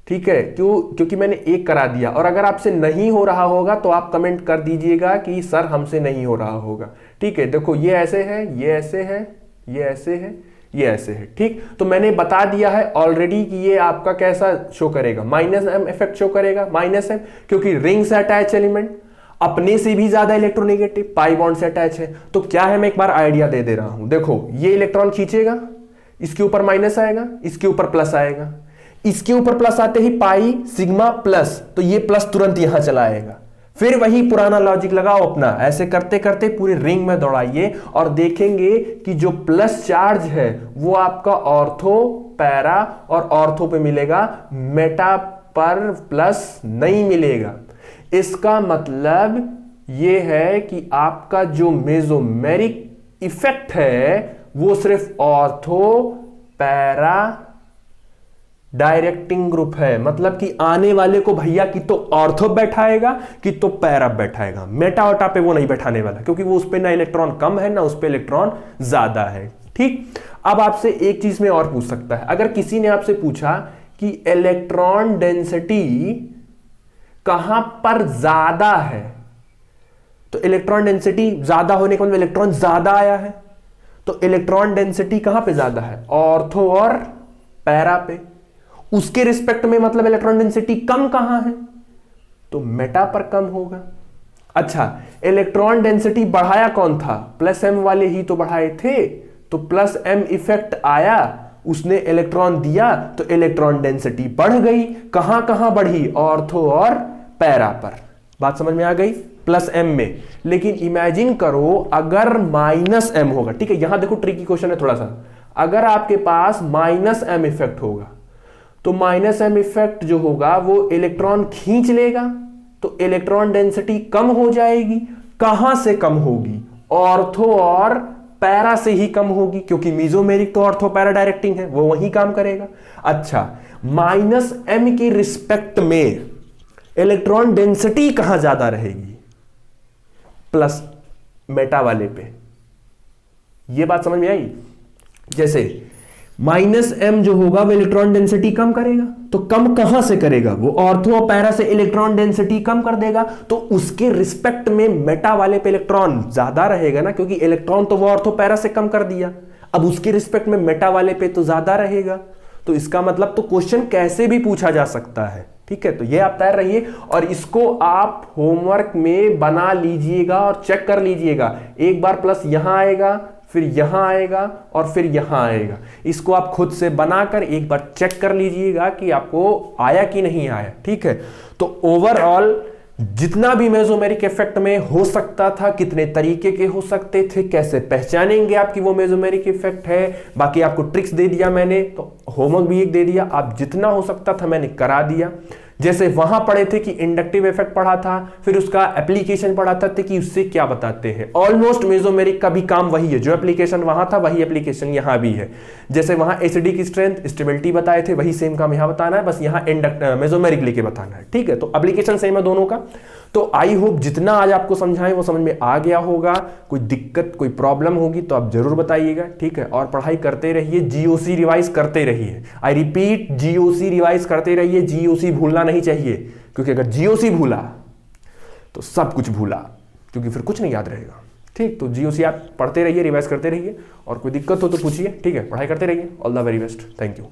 ठीक है। क्योंकि मैंने एक करा दिया, और अगर आपसे नहीं हो रहा होगा तो आप कमेंट कर दीजिएगा कि सर हमसे नहीं हो रहा होगा, ठीक है। देखो ये ऐसे है, ये ऐसे है, ये ऐसे है, ये ऐसे है, ठीक। तो मैंने बता दिया है ऑलरेडी कि ये आपका कैसा शो करेगा, माइनस एम इफेक्ट शो करेगा, माइनस एम, क्योंकि रिंग से अटैच एलिमेंट अपने से भी ज्यादा इलेक्ट्रोनेगेटिव पाई बॉन्ड से अटैच है। तो क्या है, मैं एक बार आइडिया दे रहा हूं, देखो ये इलेक्ट्रॉन खींचेगा, इसके ऊपर माइनस आएगा, इसके ऊपर प्लस आएगा, इसके ऊपर प्लस आते ही पाई सिग्मा प्लस, तो ये प्लस तुरंत यहां चला आएगा। फिर वही पुराना लॉजिक लगाओ अपना, ऐसे करते करते पूरे रिंग में दौड़ाइए और देखेंगे कि जो प्लस चार्ज है वो आपका ऑर्थो पैरा और ऑर्थो पे मिलेगा, मेटा पर प्लस नहीं मिलेगा। इसका मतलब ये है कि आपका जो मेसोमेरिक इफेक्ट है वो सिर्फ ऑर्थो पैरा डायरेक्टिंग ग्रुप है। मतलब कि आने वाले को भैया कि तो ऑर्थो बैठाएगा कि तो पैरा बैठाएगा, मेटा ओटा पे वो नहीं बैठाने वाला, क्योंकि वो उस पे ना इलेक्ट्रॉन कम है ना उस पे इलेक्ट्रॉन ज्यादा है, ठीक। अब आपसे एक चीज में और पूछ सकता है, अगर किसी ने आपसे पूछा कि इलेक्ट्रॉन डेंसिटी कहां पर ज्यादा है, तो इलेक्ट्रॉन डेंसिटी ज्यादा होने का मतलब इलेक्ट्रॉन ज्यादा आया है, तो इलेक्ट्रॉन डेंसिटी कहां पे ज्यादा है, ऑर्थो और पैरा पे। उसके रिस्पेक्ट में मतलब इलेक्ट्रॉन डेंसिटी कम कहां है, तो मेटा पर कम होगा। अच्छा, इलेक्ट्रॉन डेंसिटी बढ़ाया कौन था, प्लस एम वाले ही तो बढ़ाए थे, तो प्लस एम इफेक्ट आया, उसने इलेक्ट्रॉन दिया तो इलेक्ट्रॉन डेंसिटी बढ़ गई। कहां कहां बढ़ी, ऑर्थो और पैरा पर। बात समझ में आ गई, प्लस एम में। लेकिन इमेजिन करो अगर माइनस एम होगा, ठीक है, यहां देखो ट्रिकी क्वेश्चन है थोड़ा सा। अगर आपके पास माइनस एम इफेक्ट होगा तो माइनस एम इफेक्ट जो होगा वो इलेक्ट्रॉन खींच लेगा, तो इलेक्ट्रॉन डेंसिटी कम हो जाएगी। कहां से कम होगी, ऑर्थो और पैरा से ही कम होगी, क्योंकि मेसोमेरिक तो ऑर्थो पैरा डायरेक्टिंग है, वो वही काम करेगा। अच्छा, माइनस एम के रिस्पेक्ट में इलेक्ट्रॉन डेंसिटी कहां ज्यादा रहेगी, प्लस मेटा वाले पे। ये बात समझ में आई। जैसे माइनस एम जो होगा वो इलेक्ट्रॉन डेंसिटी कम करेगा, तो कम कहां से करेगा, वो ऑर्थो और पैरा से इलेक्ट्रॉन डेंसिटी कम कर देगा, तो उसके रिस्पेक्ट में मेटा वाले पे इलेक्ट्रॉन ज्यादा रहेगा ना, क्योंकि इलेक्ट्रॉन तो वो ऑर्थो पैरा से कम कर दिया, अब उसके रिस्पेक्ट में मेटा वाले पे तो ज्यादा रहेगा। तो इसका मतलब तो क्वेश्चन कैसे भी पूछा जा सकता है, ठीक है, तो ये आप तैयार रहिए और इसको आप होमवर्क में बना लीजिएगा और चेक कर लीजिएगा। एक बार प्लस यहां आएगा, फिर यहां आएगा और फिर यहां आएगा। इसको आप खुद से बनाकर एक बार चेक कर लीजिएगा कि आपको आया कि नहीं आया। ठीक है, तो ओवरऑल जितना भी मेसोमेरिक इफेक्ट में हो सकता था, कितने तरीके के हो सकते थे, कैसे पहचानेंगे आपकी वो मेसोमेरिक इफेक्ट है, बाकी आपको ट्रिक्स दे दिया मैंने, तो होमवर्क भी एक दे दिया। आप जितना हो सकता था मैंने करा दिया। जैसे वहां पढ़े थे कि इंडक्टिव इफेक्ट पढ़ा था, फिर उसका एप्लीकेशन पढ़ा था कि उससे क्या बताते हैं। ऑलमोस्ट मेसोमेरिक का भी काम वही है, जो एप्लीकेशन वहां था वही एप्लीकेशन यहां भी है। जैसे वहां एसिडी की स्ट्रेंथ, स्टेबिलिटी बताए थे, वही सेम काम यहां बताना है, बस यहां मेसोमेरिक लेके बताना है। ठीक है, तो एप्लीकेशन सेम है दोनों का। तो आई होप जितना आज आपको समझाएं वो समझ में आ गया होगा। कोई दिक्कत, कोई प्रॉब्लम होगी तो आप जरूर बताइएगा। ठीक है, और पढ़ाई करते रहिए, जीओसी रिवाइज करते रहिए। आई रिपीट, जीओसी रिवाइज करते रहिए। जीओसी भूलना नहीं चाहिए, क्योंकि अगर जीओसी भूला तो सब कुछ भूला, क्योंकि फिर कुछ नहीं याद रहेगा। ठीक, तो जीओसी आप पढ़ते रहिए, रिवाइज करते रहिए, और कोई दिक्कत हो तो पूछिए। ठीक है, पढ़ाई करते रहिए। All the very best, thank you.